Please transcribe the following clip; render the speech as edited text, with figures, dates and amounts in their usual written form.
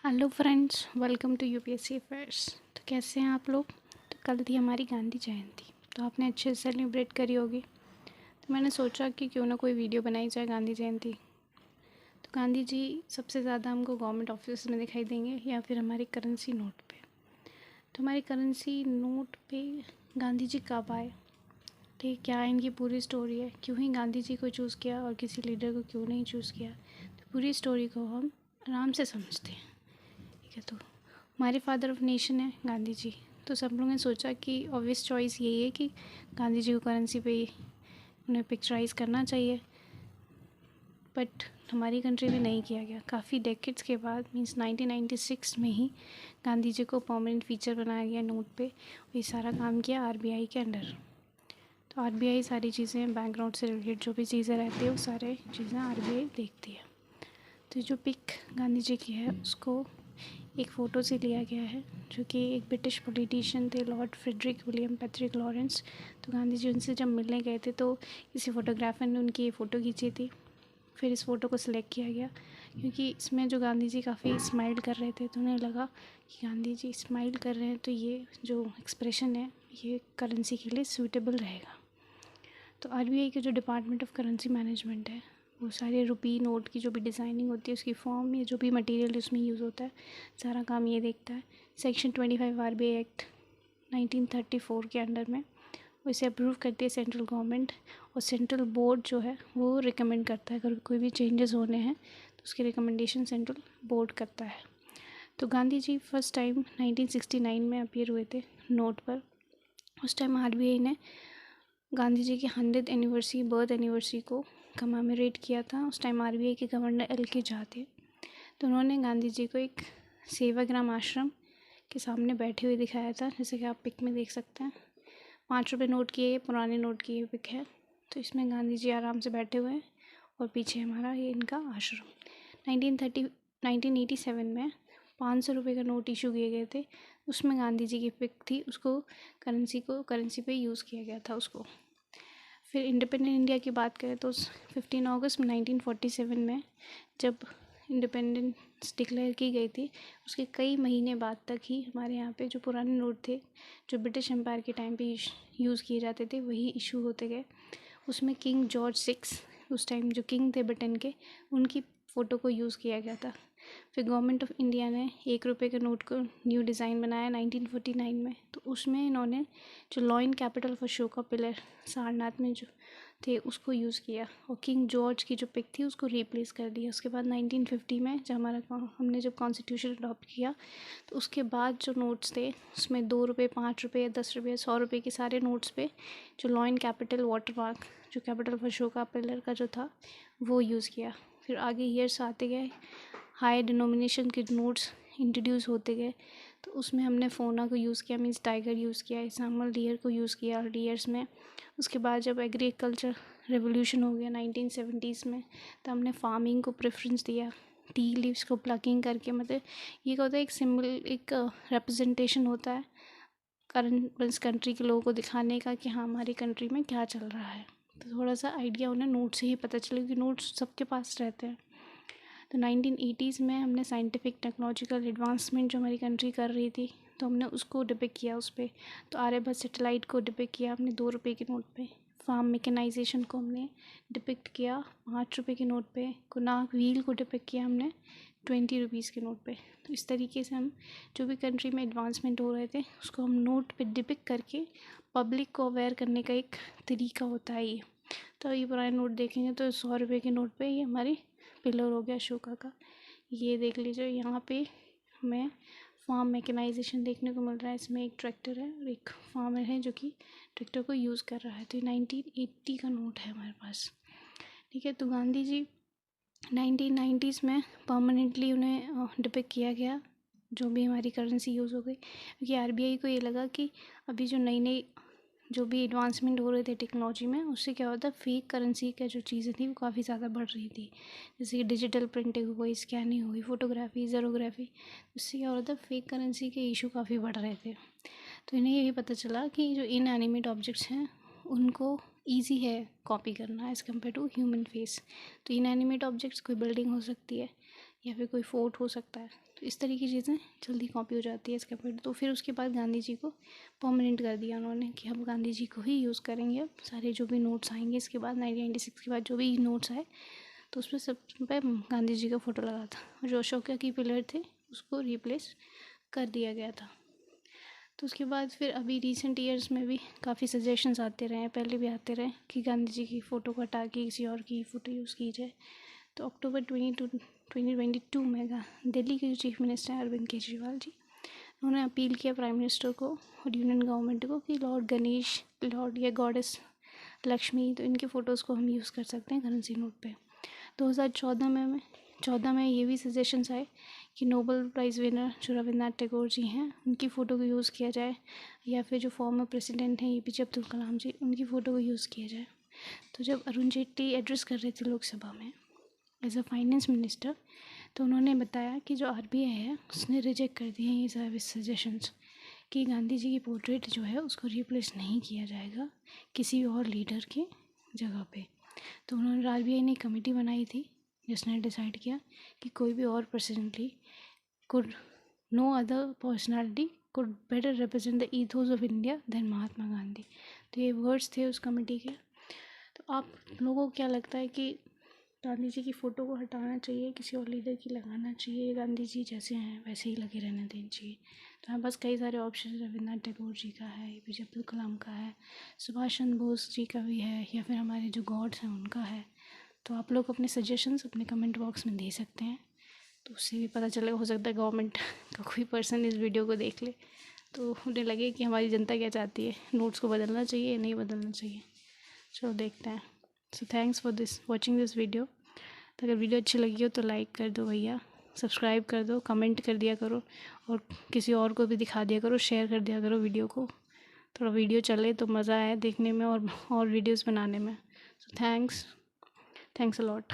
Hello friends, welcome to UPSC affairs. तो कैसे हैं आप लोग। तो कल थी हमारी गांधी जयंती, तो आपने अच्छे से सेलिब्रेट करी होगी। तो मैंने सोचा कि क्यों ना कोई वीडियो बनाई जाए गांधी जयंती। तो गांधी जी सबसे ज़्यादा हमको गवर्नमेंट ऑफिस में दिखाई देंगे या फिर हमारी करेंसी नोट पे। तो हमारी करेंसी नोट पे गांधी जी कब आए, ठीक, क्या इनकी पूरी स्टोरी है, क्यों ही गांधी जी को चूज़ किया और किसी लीडर को क्यों नहीं चूज़ किया। तो पूरी स्टोरी को हम आराम से समझते हैं। ठीक है, तो हमारे फादर ऑफ नेशन है गांधी जी। तो सब लोगों ने सोचा कि ऑब्वियस चॉइस यही है कि गांधी जी को करेंसी पे ही उन्हें पिक्चराइज़ करना चाहिए। बट हमारी कंट्री में नहीं किया गया। काफ़ी डेकेड्स के बाद मींस 1996 में ही गांधी जी को परमानेंट फीचर बनाया गया नोट पे। ये सारा काम किया आरबीआई के अंडर। तो आरबीआई सारी चीज़ें बैकग्राउंड से रिलेटेड जो भी चीज़ें रहती है वो सारे चीज़ें आरबीआई देखती है। तो जो पिक गांधी जी की है उसको एक फ़ोटो से लिया गया है, जो कि एक ब्रिटिश पॉलिटिशियन थे, Lord Frederick William Patrick Lawrence. तो गांधी जी उनसे जब मिलने गए थे तो किसी फ़ोटोग्राफर ने उनकी ये फ़ोटो खींची थी। फिर इस फ़ोटो को सिलेक्ट किया गया क्योंकि इसमें जो गांधी जी काफ़ी स्माइल कर रहे थे, तो उन्हें लगा कि गांधी जी स्माइल कर रहे हैं तो ये जो एक्सप्रेशन है ये करेंसी के लिए सूटेबल रहेगा। तो आरबीआई के जो डिपार्टमेंट ऑफ करेंसी मैनेजमेंट है वो सारे रुपी नोट की जो भी डिज़ाइनिंग होती है, उसकी फॉर्म या जो भी मटेरियल उसमें यूज़ होता है, सारा काम ये देखता है। सेक्शन 25 आरबीआई एक्ट 1934 के अंडर में वो इसे अप्रूव करती है सेंट्रल गवर्नमेंट। और सेंट्रल बोर्ड जो है वो रिकमेंड करता है, अगर कोई भी चेंजेस होने हैं तो उसकी रिकमेंडेशन सेंट्रल बोर्ड करता है। तो गांधी जी फर्स्ट टाइम 1969 में अपीयर हुए थे नोट पर। उस टाइम आरबीआई ने गांधी जी की 100th एनिवर्सरी बर्थ एनिवर्सरी को कमेमोरेट किया था। उस टाइम आरबीआई के गवर्नर एल.के. झा थे। तो उन्होंने गांधी जी को एक सेवाग्राम आश्रम के सामने बैठे हुए दिखाया था, जैसे कि आप पिक में देख सकते हैं। 5 रुपये नोट की ये पुराने नोट की ये पिक है। तो इसमें गांधी जी आराम से बैठे हुए हैं और पीछे हमारा ये इनका आश्रम। 1987 में 500 रुपये का नोट इशू किए गए थे, उसमें गांधी जी की पिक थी। उसको करेंसी पे यूज़ किया गया था उसको। फिर इंडिपेंडेंट इंडिया की बात करें तो 15 अगस्त 1947 में जब इंडिपेंडेंस डिक्लेयर की गई थी, उसके कई महीने बाद तक ही हमारे यहाँ पे जो पुराने नोट थे जो ब्रिटिश एम्पायर के टाइम पे यूज़ किए जाते थे वही इशू होते गए। उसमें किंग जॉर्ज 6 उस टाइम जो किंग थे ब्रिटेन के, उनकी फ़ोटो को यूज़ किया गया था। फिर गवर्नमेंट ऑफ इंडिया ने 1 रुपये के नोट को न्यू डिज़ाइन बनाया 1949 में। तो उसमें इन्होंने जो लॉइन कैपिटल फॉर शो का पिलर सारनाथ में जो थे उसको यूज़ किया और किंग जॉर्ज की जो पिक थी उसको रिप्लेस कर दिया। उसके बाद 1950 में जब हमने जब कॉन्स्टिट्यूशन अडॉप्ट किया तो उसके बाद जो नोट्स थे उसमें 2 रुपये, 5 रुपये, 10 रुपये, 100 रुपये के सारे नोट्स पे जो लॉइन कैपिटल वाटरमार्क जो कैपिटल फॉर शो का पिलर का जो था वो यूज़ किया। फिर आगे ईयर्स आते गए, हाई डिनोमिनेशन के नोट्स इंट्रोड्यूस होते गए। तो उसमें हमने फोना को यूज़ किया, मीन्स टाइगर यूज़ किया, इसामल डियर को यूज़ किया डियर्स में। उसके बाद जब एग्रीकल्चर रेवोल्यूशन हो गया 1970s में, तो हमने फार्मिंग को प्रेफरेंस दिया। टी लीव्स को प्लकिंग करके, मतलब ये क्या होता है, एक सिंबल, एक रिप्रेजेंटेशन होता है करंट इस कंट्री के लोगों को दिखाने का कि हाँ हमारी कंट्री में क्या चल रहा है। तो थोड़ा सा आइडिया उन्हें नोट से ही पता चला, क्योंकि नोट्स सबके पास रहते हैं। तो 1980s में हमने साइंटिफिक टेक्नोलॉजिकल एडवांसमेंट जो हमारी कंट्री कर रही थी, तो हमने उसको डिपिक्ट किया उस पर। तो आर्यभट्ट सैटेलाइट को डिपिक्ट किया हमने 2 रुपये के नोट पे। फार्म मैकेनाइजेशन को हमने डिपिक्ट किया 5 रुपये के नोट पे। कुनाक व्हील को डिपिक्ट किया हमने 20 रुपीज़ के नोट पे। तो इस तरीके से हम जो भी कंट्री में एडवांसमेंट हो रहे थे उसको हम नोट पे डिपिक्ट करके पब्लिक को अवेयर करने का एक तरीका होता है ये। तो ये पुराने नोट देखेंगे तो 100 रुपये के नोट पे ये हमारी पिलर हो गया अशोका का। ये देख लीजिए, यहाँ पे हमें फार्म मैकेनाइजेशन देखने को मिल रहा है। इसमें एक ट्रैक्टर है और एक फार्मर है जो कि ट्रैक्टर को यूज़ कर रहा है। तो 1980 का नोट है हमारे पास। ठीक है, तो गांधी जी 1990s में परमानेंटली उन्हें डिपिक्ट किया गया जो भी हमारी करेंसी यूज़ हो गई, क्योंकि आरबीआई को ये लगा कि अभी जो नई नई जो भी एडवांसमेंट हो रहे थे टेक्नोलॉजी में, उससे क्या होता है फेक करेंसी का जो चीज़ें थी वो काफ़ी ज़्यादा बढ़ रही थी। जैसे कि डिजिटल प्रिंटिंग हो गई, स्कैनिंग हो गई, फ़ोटोग्राफी, ज़ेरोग्राफी, उससे क्या हो रहा था फेक करेंसी के इशू काफ़ी बढ़ रहे थे। तो इन्हें ये भी पता चला कि जो इनएनिमेट ऑब्जेक्ट्स हैं उनको ईजी है कॉपी करना as compare to human face. तो इनएनिमेट ऑब्जेक्ट्स कोई बिल्डिंग हो सकती है या फिर कोई फोर्ट हो सकता है। तो इस तरह की चीज़ें जल्दी कॉपी हो जाती है इसके ऊपर। तो फिर उसके बाद गांधी जी को परमानेंट कर दिया उन्होंने कि हम गांधी जी को ही यूज़ करेंगे। अब सारे जो भी नोट्स आएंगे इसके बाद 1996 के बाद जो भी नोट्स आए तो उस पर सब पे गांधी जी का फ़ोटो लगा था, और जो अशोका की पिलर थे उसको रिप्लेस कर दिया गया था। तो उसके बाद फिर अभी रिसेंट ईयर्स में भी काफ़ी सजेशंस आते रहे हैं, पहले भी आते रहे कि गांधी जी की फ़ोटो को हटा के किसी और की फ़ोटो यूज़ की जाए। तो अक्टूबर 2022 में दिल्ली के जो चीफ मिनिस्टर हैं अरविंद केजरीवाल जी, उन्होंने अपील किया प्राइम मिनिस्टर को और यूनियन गवर्नमेंट को कि लॉर्ड गणेश, लॉर्ड या गॉडेस लक्ष्मी, तो इनके फ़ोटोज़ को हम यूज़ कर सकते हैं करेंसी नोट पे। 2014 में ये भी सजेशंस आए कि नोबेल प्राइज़ विनर जो रविन्द्रनाथ टैगोर जी हैं उनकी फ़ोटो को यूज़ किया जाए, या फिर जो फॉर्मर प्रेसिडेंट हैं APJ अब्दुल कलाम जी, उनकी फ़ोटो को यूज़ किया जाए। तो जब अरुण जेटली एड्रेस कर रहे थे लोकसभा में एज अ फाइनेंस मिनिस्टर, तो उन्होंने बताया कि जो RBI है उसने रिजेक्ट कर दिए ये सारे सजेशंस कि गांधी जी की पोर्ट्रेट जो है उसको रिप्लेस नहीं किया जाएगा किसी और लीडर की जगह पे। तो उन्होंने RBI ने कमेटी बनाई थी जिसने डिसाइड किया कि कोई भी और personality could no other personality could better represent the ethos of India than Mahatma Gandhi. तो ये वर्ड्स थे उस कमेटी के। तो आप लोगों को क्या लगता है कि गांधी जी की फ़ोटो को हटाना चाहिए, किसी और लीडर की लगाना चाहिए, गांधी जी जैसे हैं वैसे ही लगे रहने देना चाहिए? तो हमारे पास कई सारे ऑप्शन, रविन्द्रनाथ टैगोर जी का है, APJ अब्दुल कलाम का है, सुभाष चंद्र बोस जी का भी है, या फिर हमारे जो गॉड्स हैं उनका है। तो आप लोग अपने सजेशंस अपने कमेंट बॉक्स में दे सकते हैं, तो उससे भी पता चलेगा, हो सकता है गवर्नमेंट का कोई पर्सन इस वीडियो को देख ले तो उन्हें लगे कि हमारी जनता क्या चाहती है, नोट्स को बदलना चाहिए या नहीं बदलना चाहिए। चलो देखते हैं। So thanks for watching this video. तो अगर वीडियो अच्छी लगी हो तो लाइक कर दो भैया, सब्सक्राइब कर दो, कमेंट कर दिया करो, और किसी और को भी दिखा दिया करो, शेयर कर दिया करो वीडियो को। थोड़ा वीडियो चले तो मज़ा आए देखने में और वीडियोस बनाने में। So thanks a lot.